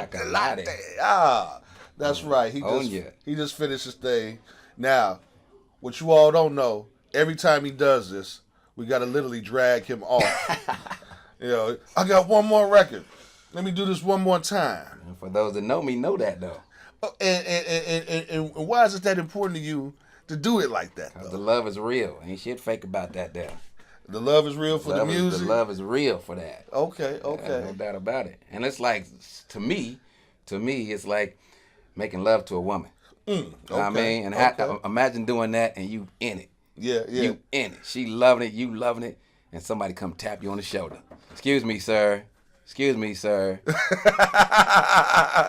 Chocolate. Ah, that's right. He just finished his thing. Now, what you all don't know, every time he does this, we got to literally drag him off. I got one more record. Let me do this one more time. And for those that know me, know that though. And why is it that important to you to do it like that? Because the love is real. Ain't shit fake about that there. The love is real for the music? The love is real for that. Okay. No doubt about it. And it's like, to me, it's like making love to a woman. You know what I mean? And imagine doing that and you in it. Yeah. You in it. She loving it, you loving it, and somebody come tap you on the shoulder. Excuse me, sir.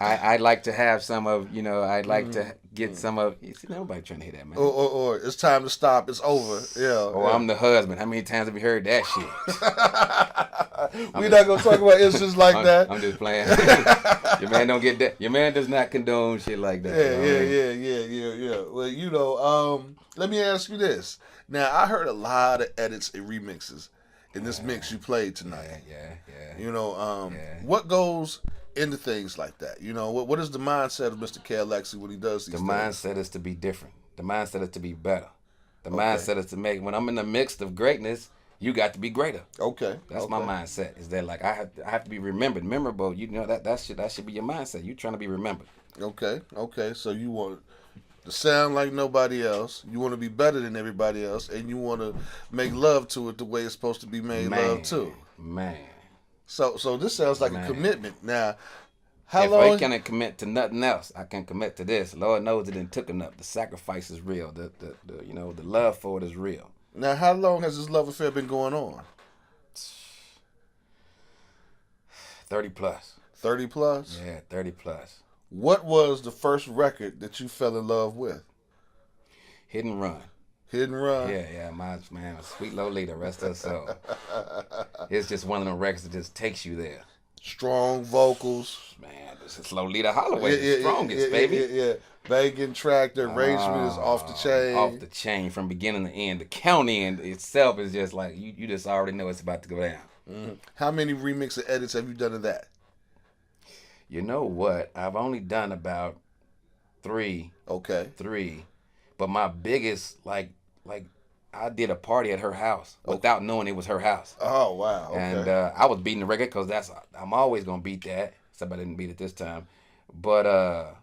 I'd like to have some of, I'd like to get some of, you see, nobody trying to hear that, man. Or it's time to stop, it's over. Yeah. Or I'm the husband. How many times have you heard that shit? We're not going to talk about instances like that. I'm just playing. Your man don't get that. Your man does not condone shit like that. Yeah. Well, let me ask you this. Now, I heard a lot of edits and remixes in this mix you played tonight. Yeah. What goes into things like that? What is the mindset of Mr. K-Alexi when he does these things? The mindset is to be different. The mindset is to be better. The mindset is to make, when I'm in the midst of greatness, you got to be greater. Okay. That's my mindset. Is that like I have to be remembered, memorable. That should be your mindset. You trying to be remembered. Okay. So you want to sound like nobody else. You want to be better than everybody else, and you want to make love to it the way it's supposed to be made love to. Man. So this sounds like a commitment. Now, how if long? I can't commit to nothing else, I can commit to this. Lord knows it didn't took enough. The sacrifice is real. The love for it is real. Now, how long has this love affair been going on? 30 plus. 30 plus? Yeah, 30 plus. What was the first record that you fell in love with? Hit and Run. Hit and Run? Yeah, my man, sweet Lolita, rest her soul. It's just one of them records that just takes you there. Strong vocals. Man, this is Lolita Holloway, the strongest, baby. Yeah. Banging track, the arrangement is off the chain. Off the chain from beginning to end. The count end itself is just like, you just already know it's about to go down. Mm-hmm. How many remix and edits have you done of that? You know what? I've only done about 3. Okay. 3. But my biggest, like I did a party at her house without knowing it was her house. Oh, wow. Okay. And I was beating the record because I'm always going to beat that. Except I didn't beat it this time. But,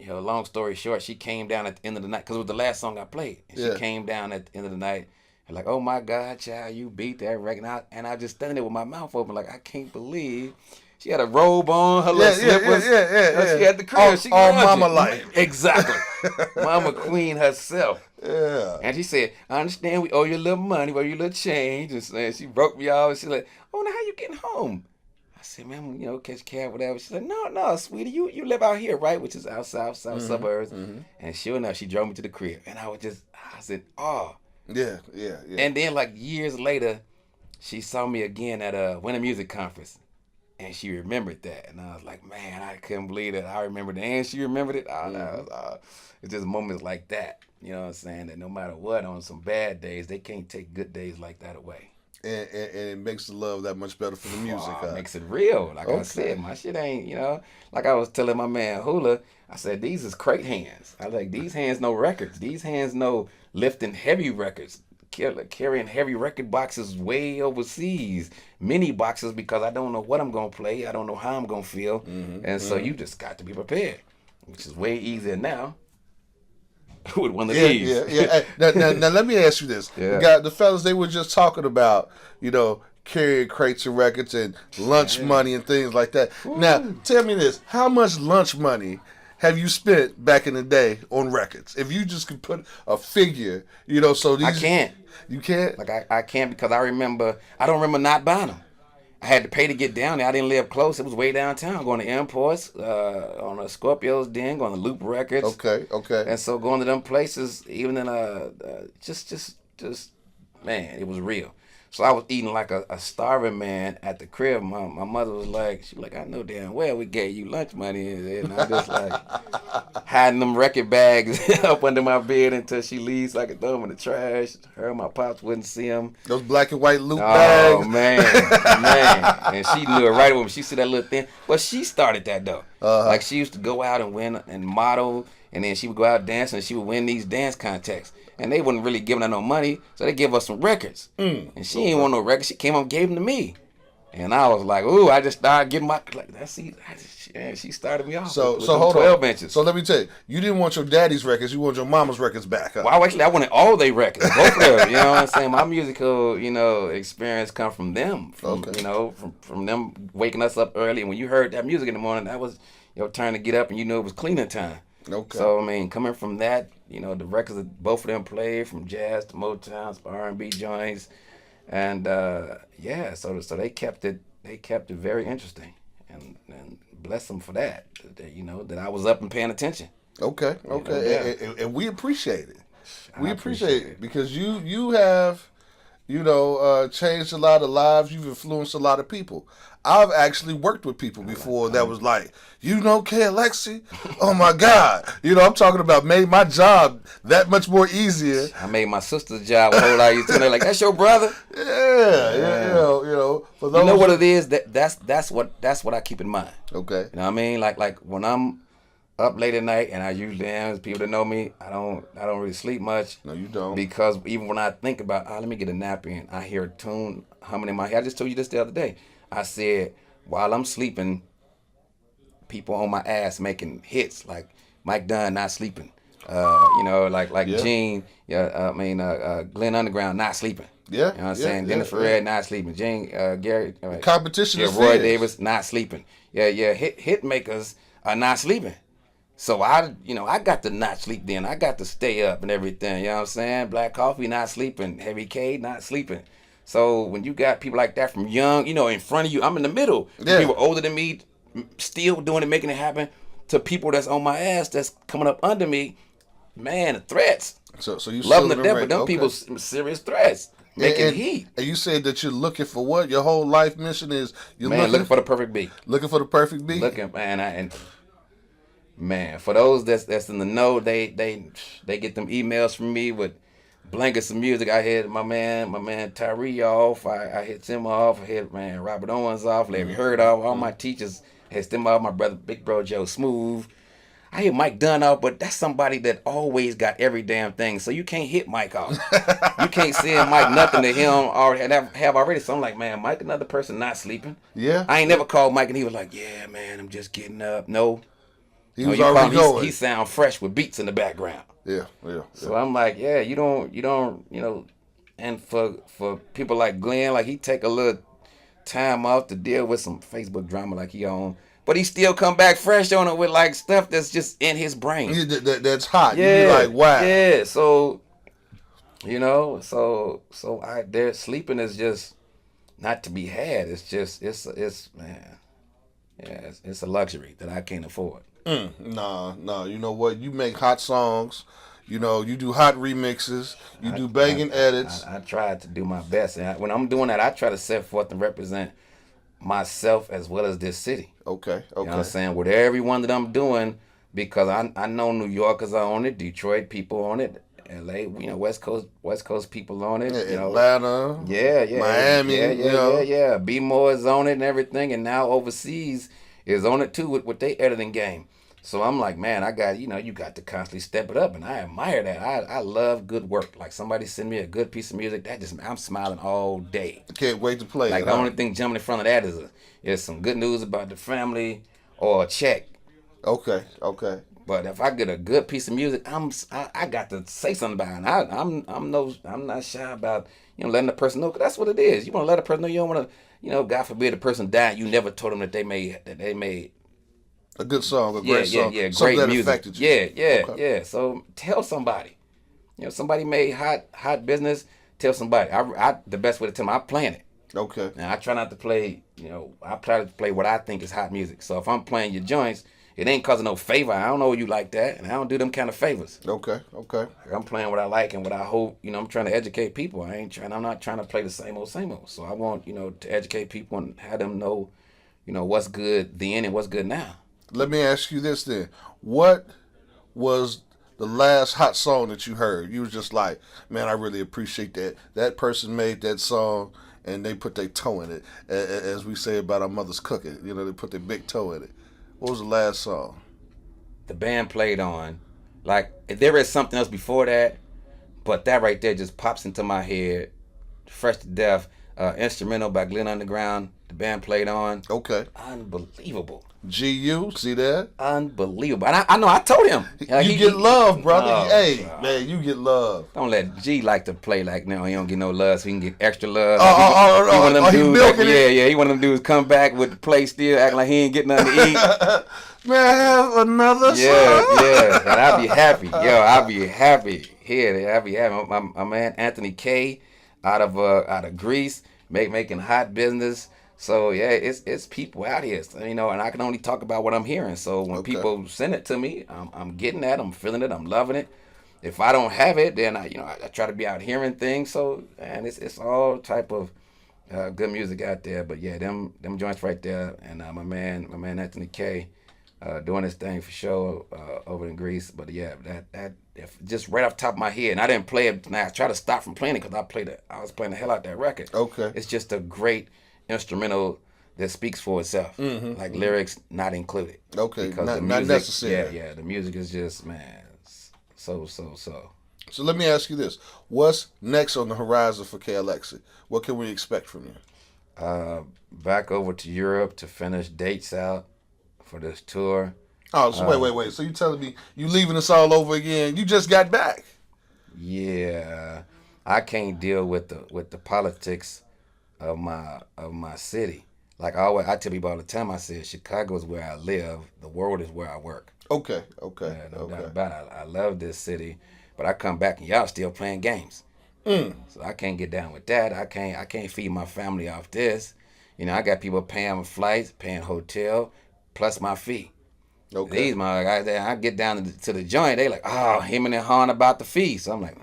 long story short, she came down at the end of the night because it was the last song I played. And she came down at the end of the night and like, oh, my God, child, you beat that record. And I just standing there with my mouth open like, I can't believe. She had a robe on, her little slippers. Yeah. She had the crib. All mama like. Exactly. Mama queen herself. Yeah. And she said, I understand we owe you a little money, we owe you a little change. And she broke me off. And she's like, oh, now how you getting home? I said, man, catch a cab, whatever. She's like, no, sweetie, you live out here, right? Which is out south suburbs. Mm-hmm. And sure enough, she drove me to the crib. And I said, oh. Yeah. And then like years later, she saw me again at a Winter Music Conference. And she remembered that. And I was like, man, I couldn't believe it. I remembered it. And she remembered it. It's just moments like that. You know what I'm saying? That no matter what, on some bad days, they can't take good days like that away. And it makes the love that much better for the music. It makes it real. Like I said, my shit ain't, like I was telling my man Hula, I said, these is crate hands. I like, these hands know records. These hands know lifting heavy records. Carrying heavy record boxes way overseas, mini boxes, because I don't know what I'm going to play. I don't know how I'm going to feel. Mm-hmm. So you just got to be prepared, which is way easier now with one of these. Yeah. Now, let me ask you this. Yeah. The fellas, they were just talking about, carrying crates of records and lunch money and things like that. Ooh. Now, tell me this. How much lunch money have you spent back in the day on records? If you just could put a figure, so these... I can't. You can't? Like, I can't because I don't remember not buying them. I had to pay to get down there. I didn't live close. It was way downtown, going to imports, on the Scorpio's Den, going to Loop Records. Okay. And so going to them places, even in, just, man, it was real. So I was eating like a starving man at the crib. My mother was like, I know damn well we gave you lunch money, and I'm just like hiding them record bags up under my bed until she leaves so I could throw them in the trash. Her and my pops wouldn't see them. Those black and white loot bags. Oh man, and she knew it right away when she see that little thing. But she started that though. Like she used to go out and win and model, and then she would go out dancing and she would win these dance contests. And they wasn't really giving her no money, so they give us some records. And she ain't want no records. She came up and gave them to me. And I was like, ooh, I just started getting my, she started me off. So with hold 12 on. inches. So let me tell you, you didn't want your daddy's records, you want your mama's records back. Huh? Well, actually, I wanted all their records, both of them. You know what I'm saying? My musical, experience come from them. From them waking us up early. And when you heard that music in the morning, that was your turn to get up and you knew it was cleaning time. Okay. So, I mean, coming from that, the records that both of them played, from jazz to Motown, R&B joints, and so they kept it very interesting, and bless them for that. That I was up and paying attention. Okay. And we appreciate it. We appreciate it because you have, changed a lot of lives. You've influenced a lot of people. I've actually worked with people before that was like, K-Alexi? Oh my God. I'm talking about made my job that much more easier. I made my sister's job a whole lot easier. They're like, that's your brother? Yeah. For those, you know what it is? That's what I keep in mind. Okay. You know what I mean? Like when I'm up late at night, and I usually am, people that know me, I don't really sleep much. No, you don't. Because even when I think about, let me get a nap in, I hear a tune humming in my head. I just told you this the other day. I said, while I'm sleeping, people on my ass making hits, like Mike Dunn not sleeping. Like Gene, Glenn Underground not sleeping. Yeah. You know what I'm saying? Dennis Ferrer not sleeping. Gene, Gary. Competition is Roy fierce. Davis not sleeping. Hit makers are not sleeping. So I got to not sleep then. I got to stay up and everything. You know what I'm saying? Black Coffee not sleeping. Heavy K not sleeping. So when you got people like that from young, in front of you, I'm in the middle. Yeah. People older than me, still doing it, making it happen, to people that's on my ass, that's coming up under me, man, the threats. So you love them to death, but them people serious threats. Making heat. And you said that you're looking for what? Your whole life mission is looking for the perfect beat. Looking for the perfect beat. Man, for those that's in the know, they get them emails from me with blankets of music. I hit my man Tyree off. I hit him off. I hit Robert Owens off. Larry Heard off. All my teachers hit them off. My brother, Big Bro Joe Smooth. I hit Mike Dunn off, but that's somebody that always got every damn thing. So you can't hit Mike off. You can't send Mike nothing to him or have already. So I'm like, man, Mike, another person not sleeping. Yeah. I ain't never called Mike and he was like, yeah, man, I'm just getting up. No. He was already going. He sound fresh with beats in the background. Yeah. So I'm like, yeah, you don't, and for people like Glenn, like he take a little time off to deal with some Facebook drama like he on, but he still come back fresh on it with like stuff that's just in his brain. That's hot. Yeah. You be like, wow. Yeah. So, their sleeping is just not to be had. It's just, it's a luxury that I can't afford. No. You know what? You make hot songs. You do hot remixes. You do banging edits. I try to do my best. And when I'm doing that, I try to set forth and represent myself as well as this city. Okay. You know what I'm saying? With every one that I'm doing, because I know New Yorkers are on it, Detroit people on it, LA, West Coast people on it. Atlanta. Miami. Yeah. B-More is on it and everything. And now overseas is on it too with their editing game. So I'm like, man, I got, you got to constantly step it up. And I admire that. I love good work. Like somebody send me a good piece of music, I'm smiling all day. I can't wait to play it. Like the only thing jumping in front of that is some good news about the family or a check. Okay. But if I get a good piece of music, I got to say something about it. I'm not shy about letting the person know, 'cause that's what it is. You want to let a person know. You don't want to, God forbid, a person died. You never told them that they made a good song, a great song, great that music. Affected you. Yeah. So tell somebody. Somebody made hot business. Tell somebody. I the best way to tell them, I'm playing it. Okay. Now I try not to play. I try to play what I think is hot music. So if I'm playing your joints it ain't cause of no favor. I don't know you like that, and I don't do them kind of favors. Okay. I'm playing what I like and what I hope. I'm trying to educate people. I'm not trying to play the same old. So I want to educate people and have them know, what's good then and what's good now. Let me ask you this then: what was the last hot song that you heard? You was just like, man, I really appreciate that. That person made that song and they put their toe in it, as we say about our mother's cooking. They put their big toe in it. What was the last song? The band played on. Like, there is something else before that, but that right there just pops into my head. Fresh to Death, instrumental by Glenn Underground. The band played on. Okay. Unbelievable. GU, see that? Unbelievable. And I know, I told him. You get love, brother. Hey, man, you get love. Don't let G like to play like, no, he don't get no love, so he can get extra love. He one of them dudes. He one of them dudes come back with the plate still, acting like he ain't getting nothing to eat. Man, I have another song. Yeah. And I'll be happy. I'll be happy. I'll be happy. My man Anthony K out of Greece, making hot business. So yeah, it's people out here, and I can only talk about what I'm hearing. So when people send it to me, I'm getting that, I'm feeling it, I'm loving it. If I don't have it, then I try to be out hearing things. So and it's all type of good music out there. But yeah, them joints right there, and my man Anthony K, doing his thing for sure over in Greece. But yeah, that if just right off the top of my head, and I didn't play it. Now I try to stop from playing it because I was playing the hell out that record. Okay, it's just a great instrumental that speaks for itself, lyrics not included. Okay, because not music, necessary. Yeah, the music is just, man, so. So let me ask you this: what's next on the horizon for K-Alexi? What can we expect from you? Back over to Europe to finish dates out for this tour. Oh, so wait. So you telling me you leaving us all over again? You just got back. Yeah, I can't deal with the politics of my city. Like I tell people all the time, I said Chicago is where I live. The world is where I work. Okay. Yeah, no doubt about it. I love this city, but I come back and y'all still playing games. So I can't get down with that. I can't feed my family off this. I got people paying flights, paying hotel, plus my fee. Okay. These motherfuckers, I get down to the joint, they like, oh, him and hawing about the fee. So I'm like,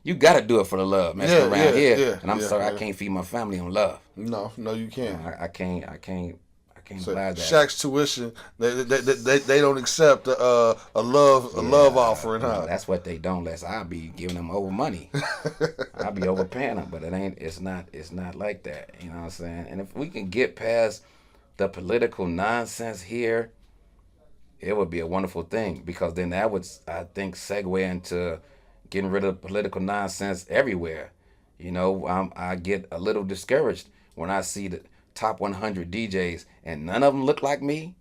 you gotta do it for the love, messing around here. Yeah, and I'm sorry, I can't feed my family on love. No, you can't. I can't So buy that. Shaq's tuition, they don't accept a love offering, huh? No, that's what they don't. I'll be giving them over money. I'll be overpaying them, but it's not like that. You know what I'm saying? And if we can get past the political nonsense here, it would be a wonderful thing, because then that would, I think, segue into getting rid of political nonsense everywhere. I get a little discouraged when I see the top 100 DJs and none of them look like me.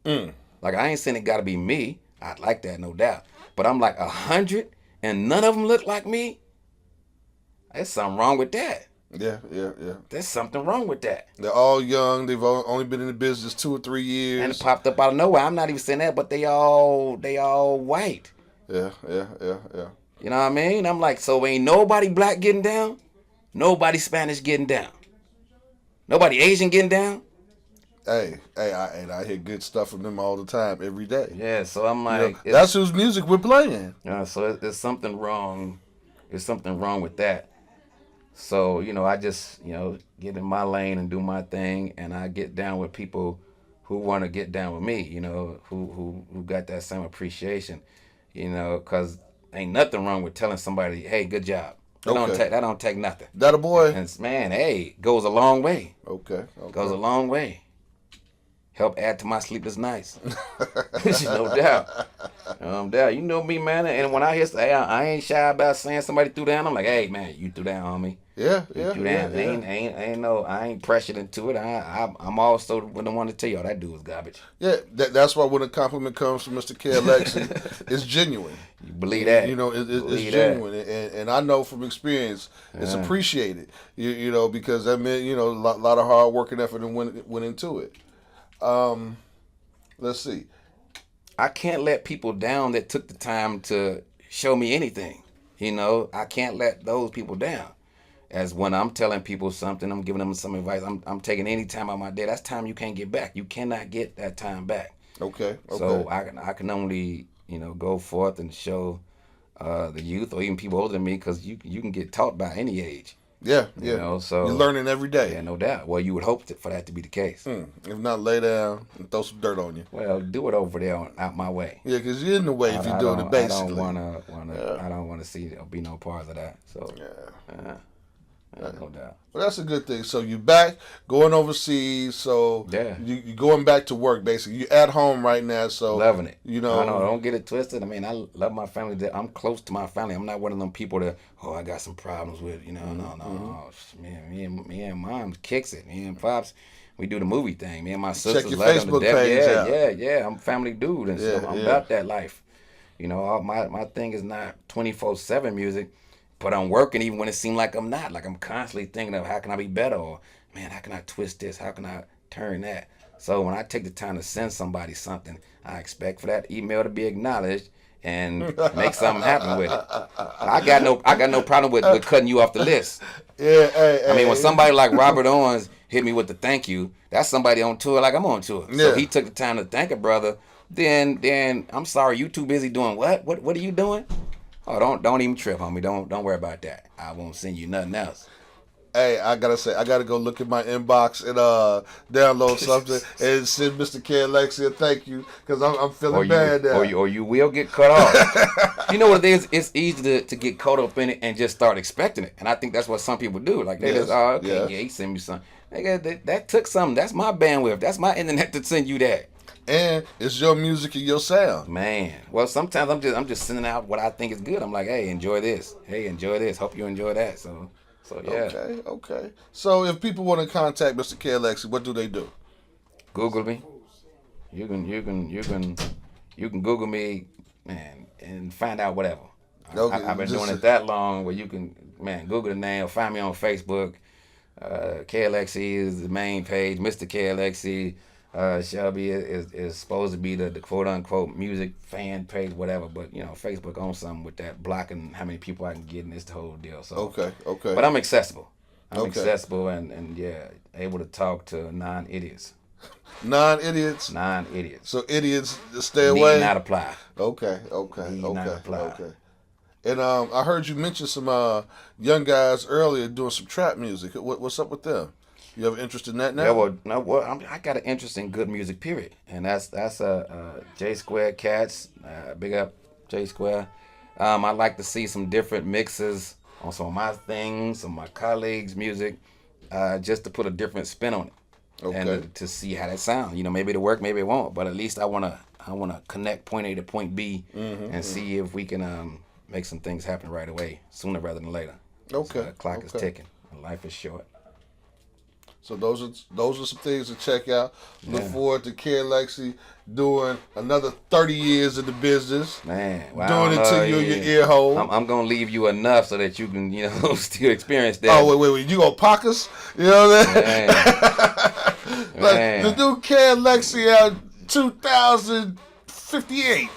Like, I ain't saying it got to be me. I'd like that, no doubt. But I'm like 100 and none of them look like me. There's something wrong with that. Yeah. There's something wrong with that. They're all young. They've only been in the business 2 or 3 years. And it popped up out of nowhere. I'm not even saying that, but they all white. Yeah. You know what I mean? I'm like, so ain't nobody black getting down? Nobody Spanish getting down? Nobody Asian getting down? Hey, I hear good stuff from them all the time, every day. Yeah, so I'm like... that's whose music we're playing. Yeah, so there's something wrong. There's something wrong with that. So, I just, get in my lane and do my thing, and I get down with people who want to get down with me, who got that same appreciation, because ain't nothing wrong with telling somebody, hey, good job. That don't take nothing. That a boy? And man, hey, goes a long way. Okay. Goes a long way. Help add to my sleepless nights. No doubt. You know me, man. And when I hear, I ain't shy about saying somebody threw down. I'm like, hey, man, you threw down, homie. Yeah. I ain't pressured into it. I'm also the one to tell y'all that dude was garbage. Yeah, that's why when a compliment comes from Mr. K-Alexi, it's genuine. You believe that? It's genuine, and I know from experience, it's appreciated. Because that meant a lot of hard work and effort went into it. Let's see. I can't let people down that took the time to show me anything. I can't let those people down. As when I'm telling people something, I'm giving them some advice, I'm taking any time out of my day. That's time you can't get back. You cannot get that time back. Okay. So I can only, go forth and show the youth or even people older than me, because you can get taught by any age. Yeah. So you're learning every day. Yeah, no doubt. Well, you would hope for that to be the case. If not, lay down and throw some dirt on you. Well, do it over there out my way. Yeah, because you're in the way if you're doing it basically. I don't want to see or be no part of that. So no doubt. Well, that's a good thing. So you back going overseas. So you going back to work basically. You at home right now. So loving it. I know. Don't get it twisted. I mean, I love my family. I'm close to my family. I'm not one of them people that I got some problems with. No. Me and mom kicks it. Me and pops, we do the movie thing. Me and my sisters. Check your Facebook page. Yeah. I'm a family dude, and so I'm about that life. My thing is not 24/7 music. But I'm working even when it seems like I'm not. Like I'm constantly thinking of how can I be better, or man, how can I twist this? How can I turn that? So when I take the time to send somebody something, I expect for that email to be acknowledged and make something happen with it. I got no problem with cutting you off the list. Yeah, I mean, when somebody like Robert Owens hit me with the thank you, that's somebody on tour like I'm on tour. So he took the time to thank a brother. Then I'm sorry, you too busy doing what? What are you doing? Oh, don't even trip, homie. Don't worry about that. I won't send you nothing else. Hey, I gotta go look in my inbox and download something and send Mr. K-Alexi a thank you, because I'm feeling bad now. Or you will get cut off. You know what it is? It's easy to get caught up in it and just start expecting it. And I think that's what some people do. Like they just, he sent me something. That took something. That's my bandwidth. That's my internet to send you that. And it's your music and your sound. Man. Well, sometimes I'm just sending out what I think is good. I'm like, hey, enjoy this. Hey, enjoy this. Hope you enjoy that. So yeah. Okay. So if people want to contact Mr. K-Alexi, what do they do? Google me. You can Google me, man, and find out whatever. Okay, I've been doing it that long where you can, Google the name or find me on Facebook. K-Alexi is the main page. Mr. K-Alexi. Shelby is supposed to be the quote unquote music fan page, whatever, but Facebook owns something with that blocking how many people I can get in this whole deal. So okay. But I'm accessible. Accessible and able to talk to non-idiots. Non-idiots. So idiots stay away. Need not apply. Okay. And I heard you mention some young guys earlier doing some trap music. What's up with them? You have an interest in that now? Yeah, I got an interest in good music, period. And that's J Square Cats. Big up J Square. I like to see some different mixes on some of my things, some of my colleagues' music, just to put a different spin on it. Okay. And to see how that sounds. Maybe it'll work, maybe it won't. But at least I wanna connect point A to point B and see if we can make some things happen right away, sooner rather than later. Okay. So the clock is ticking. Life is short. So those are some things to check out. Look forward to K-Alexi doing another 30 years in the business. Man, doing it till you're your ear hole. I'm gonna leave you enough so that you can still experience that. Oh wait, you gonna pock us? You know what I mean? Like the new K-Alexi out 2058.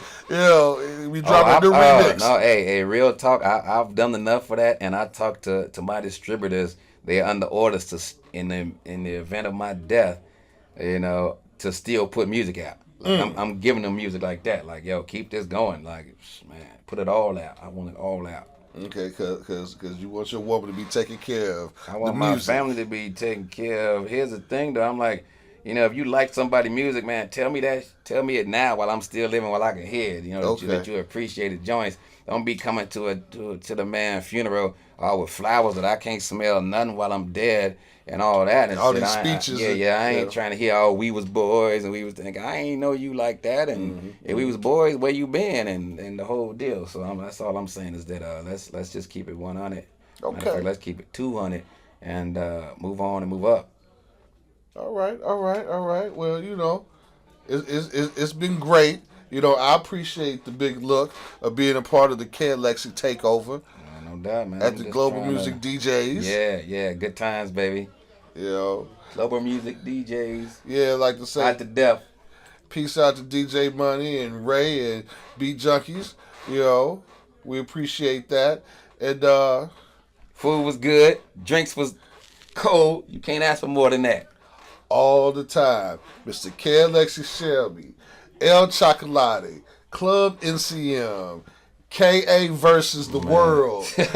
We dropping a new remix. No, hey, real talk. I've done enough for that, and I talked to my distributors. They're under orders to, in the event of my death, to still put music out. Like, I'm giving them music like that. Like, yo, keep this going. Like, man, put it all out. I want it all out. Okay, because you want your woman to be taken care of. I want my family to be taken care of. Here's the thing, though. I'm like, if you like somebody's music, man, tell me that. Tell me it now while I'm still living, while I can hear it. That you appreciate the joints. Don't be coming to the man's funeral with flowers that I can't smell nothing while I'm dead and all that. And all these speeches. I ain't trying to hear, we was boys and we was thinking, I ain't know you like that. And if we was boys, where you been? And the whole deal. So that's all I'm saying is that let's just keep it 100. Okay. Let's keep it 200 and move on and move up. All right. Well, it's been great. I appreciate the big look of being a part of the K-Alexi takeover. No doubt, man. At the Global Music DJs. Yeah. Good times, baby. Global Music DJs. Yeah, like to say. Out to death. Peace out to DJ Money and Ray and Beat Junkies. We appreciate that. And food was good. Drinks was cold. You can't ask for more than that. All the time. Mr. K-Alexi Shelby El Chocolate, Club NCM, KA versus the world. 3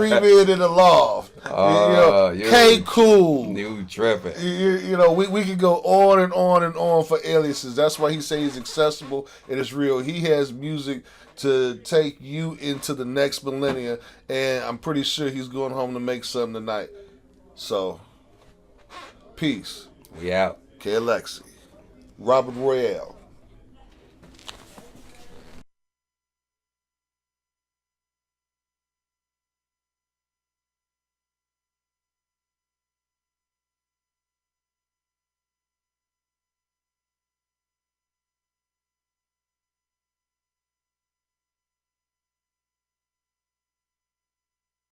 Men in the Loft. K Cool. You tripping. We can go on and on and on for aliases. That's why he says he's accessible and it's real. He has music to take you into the next millennia, and I'm pretty sure he's going home to make something tonight. So, peace. We out. K-Alexi. Robert Royale.